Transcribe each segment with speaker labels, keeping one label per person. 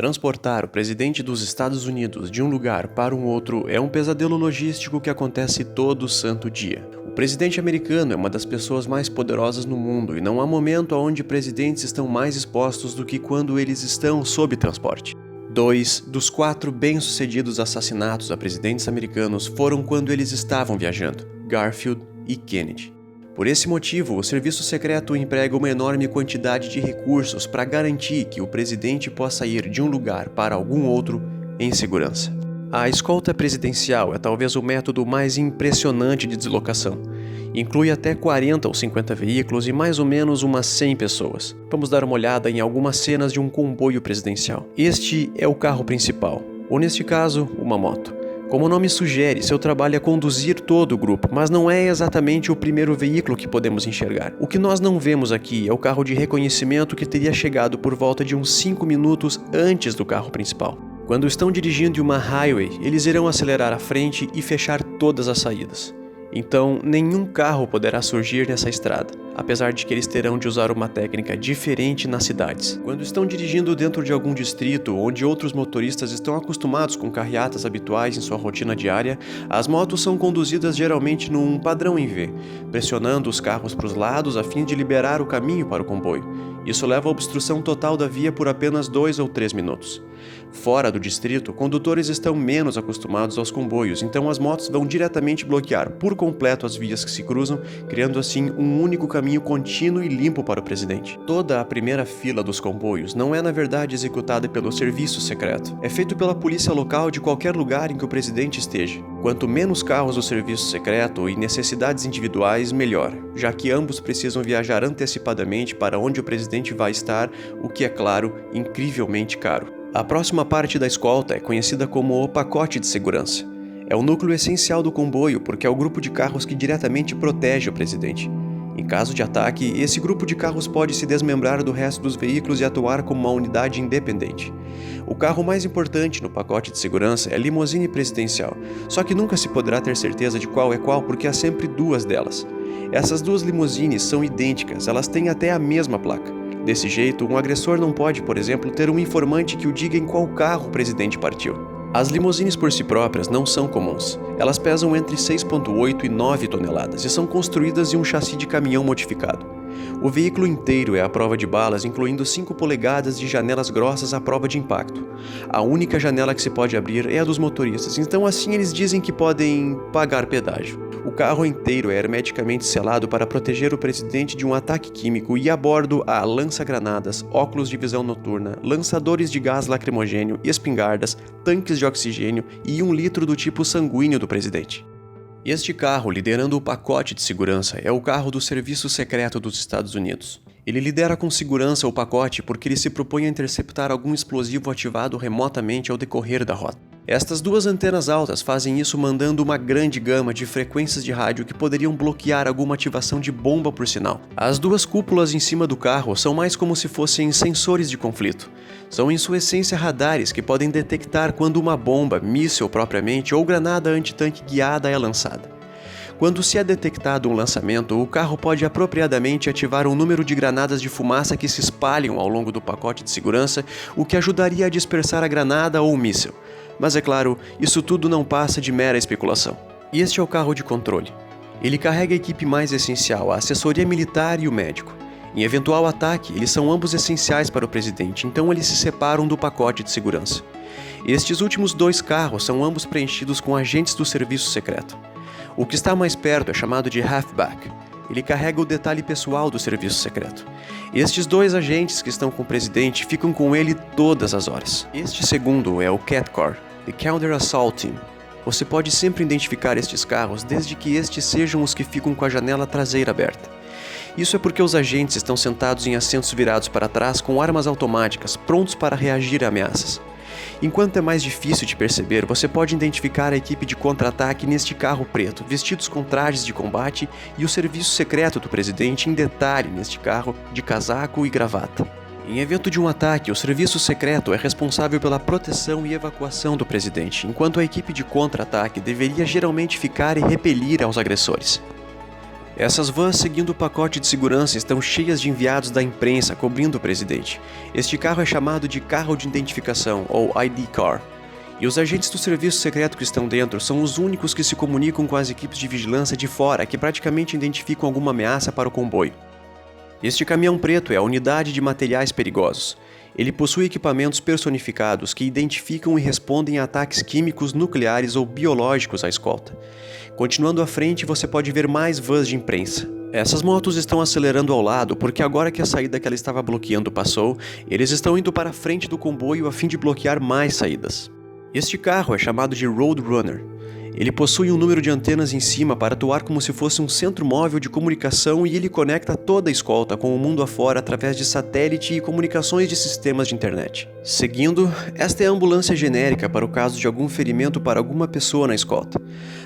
Speaker 1: Transportar o presidente dos Estados Unidos de um lugar para um outro é um pesadelo logístico que acontece todo santo dia. O presidente americano é uma das pessoas mais poderosas no mundo e não há momento onde presidentes estão mais expostos do que quando eles estão sob transporte. 2 dos 4 bem-sucedidos assassinatos a presidentes americanos foram quando eles estavam viajando: Garfield e Kennedy. Por esse motivo, o serviço secreto emprega uma enorme quantidade de recursos para garantir que o presidente possa ir de um lugar para algum outro em segurança. A escolta presidencial é talvez o método mais impressionante de deslocação. Inclui até 40 ou 50 veículos e mais ou menos umas 100 pessoas. Vamos dar uma olhada em algumas cenas de um comboio presidencial. Este é o carro principal, ou neste caso, uma moto. Como o nome sugere, seu trabalho é conduzir todo o grupo, mas não é exatamente o primeiro veículo que podemos enxergar. O que nós não vemos aqui é o carro de reconhecimento que teria chegado por volta de uns 5 minutos antes do carro principal. Quando estão dirigindo em uma highway, eles irão acelerar à frente e fechar todas as saídas. Então, nenhum carro poderá surgir nessa estrada, apesar de que eles terão de usar uma técnica diferente nas cidades. Quando estão dirigindo dentro de algum distrito onde outros motoristas estão acostumados com carreatas habituais em sua rotina diária, as motos são conduzidas geralmente num padrão em V, pressionando os carros para os lados a fim de liberar o caminho para o comboio. Isso leva à obstrução total da via por apenas 2 ou 3 minutos. Fora do distrito, condutores estão menos acostumados aos comboios, então as motos vão diretamente bloquear por completo as vias que se cruzam, criando assim um único caminho contínuo e limpo para o presidente. Toda a primeira fila dos comboios não é na verdade executada pelo serviço secreto. É feito pela polícia local de qualquer lugar em que o presidente esteja. Quanto menos carros do serviço secreto e necessidades individuais, melhor, já que ambos precisam viajar antecipadamente para onde o presidente vai estar, o que é, claro, incrivelmente caro. A próxima parte da escolta é conhecida como o pacote de segurança. É o núcleo essencial do comboio porque é o grupo de carros que diretamente protege o presidente. Em caso de ataque, esse grupo de carros pode se desmembrar do resto dos veículos e atuar como uma unidade independente. O carro mais importante no pacote de segurança é a limusine presidencial, só que nunca se poderá ter certeza de qual é qual porque há sempre 2 delas. Essas 2 limusines são idênticas, elas têm até a mesma placa. Desse jeito, um agressor não pode, por exemplo, ter um informante que o diga em qual carro o presidente partiu. As limusines por si próprias não são comuns. Elas pesam entre 6,8 e 9 toneladas e são construídas em um chassi de caminhão modificado. O veículo inteiro é à prova de balas, incluindo 5 polegadas de janelas grossas à prova de impacto. A única janela que se pode abrir é a dos motoristas, então assim eles dizem que podem pagar pedágio. O carro inteiro é hermeticamente selado para proteger o presidente de um ataque químico e a bordo há lança-granadas, óculos de visão noturna, lançadores de gás lacrimogênio, espingardas, tanques de oxigênio e 1 litro do tipo sanguíneo do presidente. Este carro, liderando o pacote de segurança, é o carro do Serviço Secreto dos Estados Unidos. Ele lidera com segurança o pacote porque ele se propõe a interceptar algum explosivo ativado remotamente ao decorrer da rota. Estas 2 antenas altas fazem isso mandando uma grande gama de frequências de rádio que poderiam bloquear alguma ativação de bomba por sinal. As 2 cúpulas em cima do carro são mais como se fossem sensores de conflito. São em sua essência radares que podem detectar quando uma bomba, míssil propriamente ou granada antitanque guiada é lançada. Quando se é detectado um lançamento, o carro pode apropriadamente ativar um número de granadas de fumaça que se espalham ao longo do pacote de segurança, o que ajudaria a dispersar a granada ou o míssil. Mas é claro, isso tudo não passa de mera especulação. E este é o carro de controle. Ele carrega a equipe mais essencial, a assessoria militar e o médico. Em eventual ataque, eles são ambos essenciais para o presidente, então eles se separam do pacote de segurança. Estes últimos 2 carros são ambos preenchidos com agentes do serviço secreto. O que está mais perto é chamado de halfback. Ele carrega o detalhe pessoal do serviço secreto. Estes 2 agentes que estão com o presidente ficam com ele todas as horas. Este segundo é o Cat Car, The Counter Assault Team. Você pode sempre identificar estes carros desde que estes sejam os que ficam com a janela traseira aberta. Isso é porque os agentes estão sentados em assentos virados para trás com armas automáticas, prontos para reagir a ameaças. Enquanto é mais difícil de perceber, você pode identificar a equipe de contra-ataque neste carro preto, vestidos com trajes de combate, e o serviço secreto do presidente em detalhe neste carro, de casaco e gravata. Em evento de um ataque, o serviço secreto é responsável pela proteção e evacuação do presidente, enquanto a equipe de contra-ataque deveria geralmente ficar e repelir aos agressores. Essas vans, seguindo o pacote de segurança, estão cheias de enviados da imprensa cobrindo o presidente. Este carro é chamado de carro de identificação, ou ID Car. E os agentes do serviço secreto que estão dentro são os únicos que se comunicam com as equipes de vigilância de fora, que praticamente identificam alguma ameaça para o comboio. Este caminhão preto é a unidade de materiais perigosos. Ele possui equipamentos personificados que identificam e respondem a ataques químicos, nucleares ou biológicos à escolta. Continuando à frente, você pode ver mais vans de imprensa. Essas motos estão acelerando ao lado porque agora que a saída que ela estava bloqueando passou, eles estão indo para a frente do comboio a fim de bloquear mais saídas. Este carro é chamado de Roadrunner. Ele possui um número de antenas em cima para atuar como se fosse um centro móvel de comunicação e ele conecta toda a escolta com o mundo afora através de satélite e comunicações de sistemas de internet. Seguindo, esta é a ambulância genérica para o caso de algum ferimento para alguma pessoa na escolta.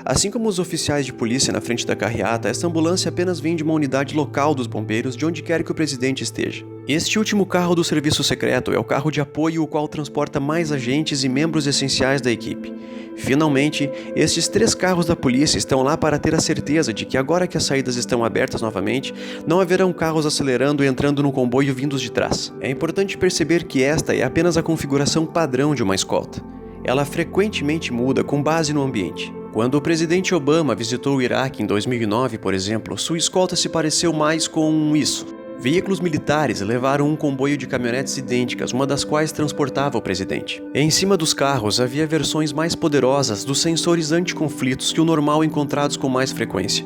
Speaker 1: Assim como os oficiais de polícia na frente da carreata, esta ambulância apenas vem de uma unidade local dos bombeiros de onde quer que o presidente esteja. Este último carro do serviço secreto é o carro de apoio o qual transporta mais agentes e membros essenciais da equipe. Finalmente, estes 3 carros da polícia estão lá para ter a certeza de que agora que as saídas estão abertas novamente, não haverão carros acelerando e entrando no comboio vindos de trás. É importante perceber que esta é apenas a configuração padrão de uma escolta. Ela frequentemente muda com base no ambiente. Quando o presidente Obama visitou o Iraque em 2009, por exemplo, sua escolta se pareceu mais com isso. Veículos militares levaram um comboio de caminhonetes idênticas, uma das quais transportava o presidente. Em cima dos carros havia versões mais poderosas dos sensores anticonflitos que o normal encontrados com mais frequência.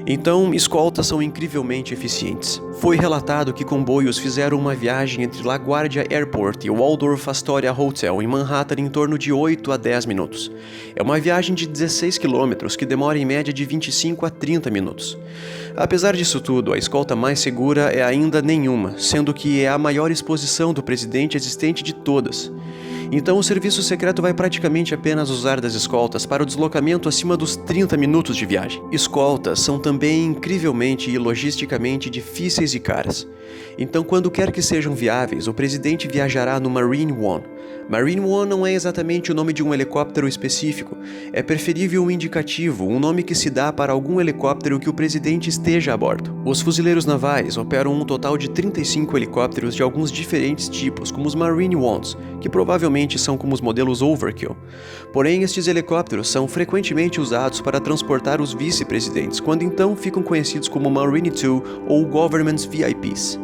Speaker 1: Então, escoltas são incrivelmente eficientes. Foi relatado que comboios fizeram uma viagem entre LaGuardia Airport e o Waldorf Astoria Hotel em Manhattan em torno de 8 a 10 minutos. É uma viagem de 16 quilômetros que demora em média de 25 a 30 minutos. Apesar disso tudo, a escolta mais segura é ainda nenhuma, sendo que é a maior exposição do presidente existente de todas. Então o serviço secreto vai praticamente apenas usar das escoltas para o deslocamento acima dos 30 minutos de viagem. Escoltas são também incrivelmente e logisticamente difíceis e caras. Então quando quer que sejam viáveis, o presidente viajará no Marine One. Marine One não é exatamente o nome de um helicóptero específico, é preferível um indicativo, um nome que se dá para algum helicóptero que o presidente esteja a bordo. Os fuzileiros navais operam um total de 35 helicópteros de alguns diferentes tipos, como os Marine Ones, que provavelmente são como os modelos Overkill. Porém, estes helicópteros são frequentemente usados para transportar os vice-presidentes, quando então ficam conhecidos como Marine 2 ou Government's VIPs.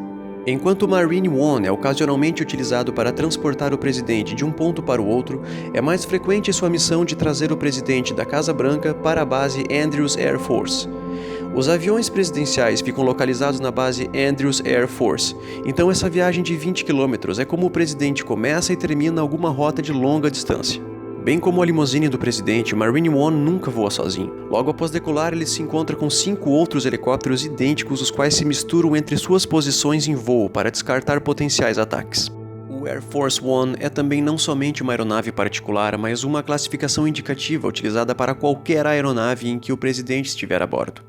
Speaker 1: Enquanto o Marine One é ocasionalmente utilizado para transportar o presidente de um ponto para o outro, é mais frequente sua missão de trazer o presidente da Casa Branca para a base Andrews Air Force. Os aviões presidenciais ficam localizados na base Andrews Air Force, então essa viagem de 20 km é como o presidente começa e termina alguma rota de longa distância. Bem como a limusine do presidente, o Marine One nunca voa sozinho. Logo após decolar, ele se encontra com 5 outros helicópteros idênticos, os quais se misturam entre suas posições em voo para descartar potenciais ataques. O Air Force One é também não somente uma aeronave particular, mas uma classificação indicativa utilizada para qualquer aeronave em que o presidente estiver a bordo.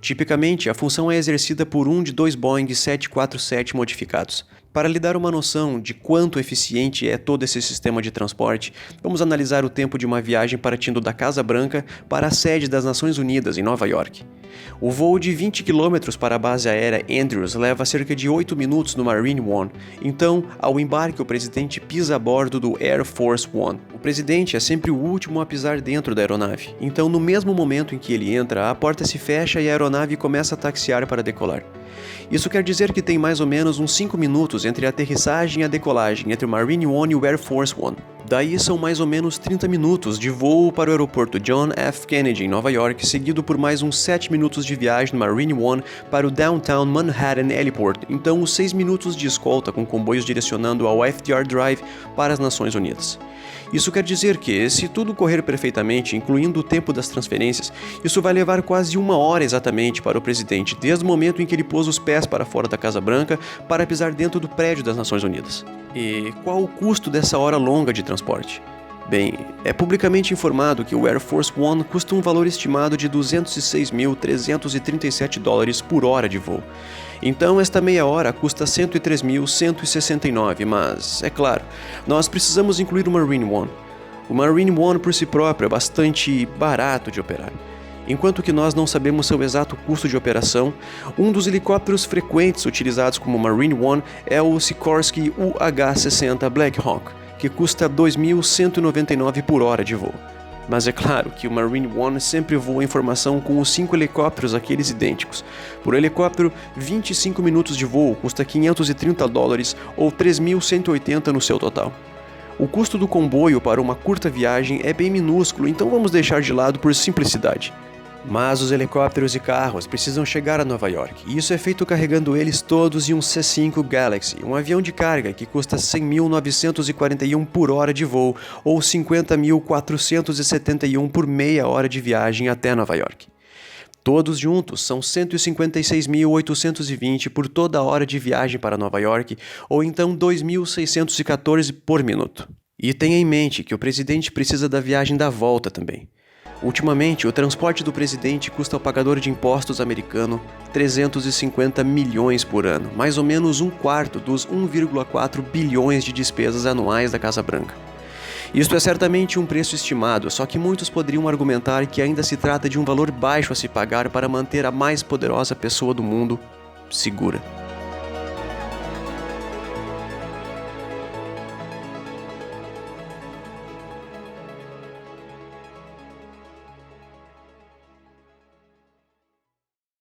Speaker 1: Tipicamente, a função é exercida por um de 2 Boeing 747 modificados. Para lhe dar uma noção de quanto eficiente é todo esse sistema de transporte, vamos analisar o tempo de uma viagem partindo da Casa Branca para a sede das Nações Unidas em Nova York. O voo de 20 km para a base aérea Andrews leva cerca de 8 minutos no Marine One, então, ao embarque, o presidente pisa a bordo do Air Force One. O presidente é sempre o último a pisar dentro da aeronave, então no mesmo momento em que ele entra, a porta se fecha e a aeronave começa a taxiar para decolar. Isso quer dizer que tem mais ou menos uns 5 minutos entre a aterrissagem e a decolagem entre o Marine One e o Air Force One. Daí são mais ou menos 30 minutos de voo para o aeroporto John F. Kennedy em Nova York, seguido por mais uns 7 minutos de viagem no Marine One para o Downtown Manhattan Heliport, então os 6 minutos de escolta com comboios direcionando ao FDR Drive para as Nações Unidas. Isso quer dizer que, se tudo correr perfeitamente, incluindo o tempo das transferências, isso vai levar quase 1 hora exatamente para o presidente, desde o momento em que ele pôs os pés para fora da Casa Branca para pisar dentro do prédio das Nações Unidas. E qual o custo dessa hora longa de transporte? Bem, é publicamente informado que o Air Force One custa um valor estimado de $206.337 por hora de voo. Então esta meia hora custa $103.169, mas, é claro, nós precisamos incluir o Marine One. O Marine One por si próprio é bastante barato de operar. Enquanto que nós não sabemos seu exato custo de operação, um dos helicópteros frequentes utilizados como Marine One é o Sikorsky UH-60 Black Hawk, que custa 2.199 por hora de voo. Mas é claro que o Marine One sempre voa em formação com os 5 helicópteros aqueles idênticos. Por helicóptero, 25 minutos de voo custa $530 ou 3.180 no seu total. O custo do comboio para uma curta viagem é bem minúsculo, então vamos deixar de lado por simplicidade. Mas os helicópteros e carros precisam chegar a Nova York, e isso é feito carregando eles todos em um C-5 Galaxy, um avião de carga que custa 100.941 por hora de voo ou 50.471 por meia hora de viagem até Nova York. Todos juntos são 156.820 por toda hora de viagem para Nova York, ou então 2.614 por minuto. E tenha em mente que o presidente precisa da viagem da volta também. Ultimamente, o transporte do presidente custa ao pagador de impostos americano 350 milhões por ano, mais ou menos um quarto dos 1,4 bilhões de despesas anuais da Casa Branca. Isto é certamente um preço estimado, só que muitos poderiam argumentar que ainda se trata de um valor baixo a se pagar para manter a mais poderosa pessoa do mundo segura.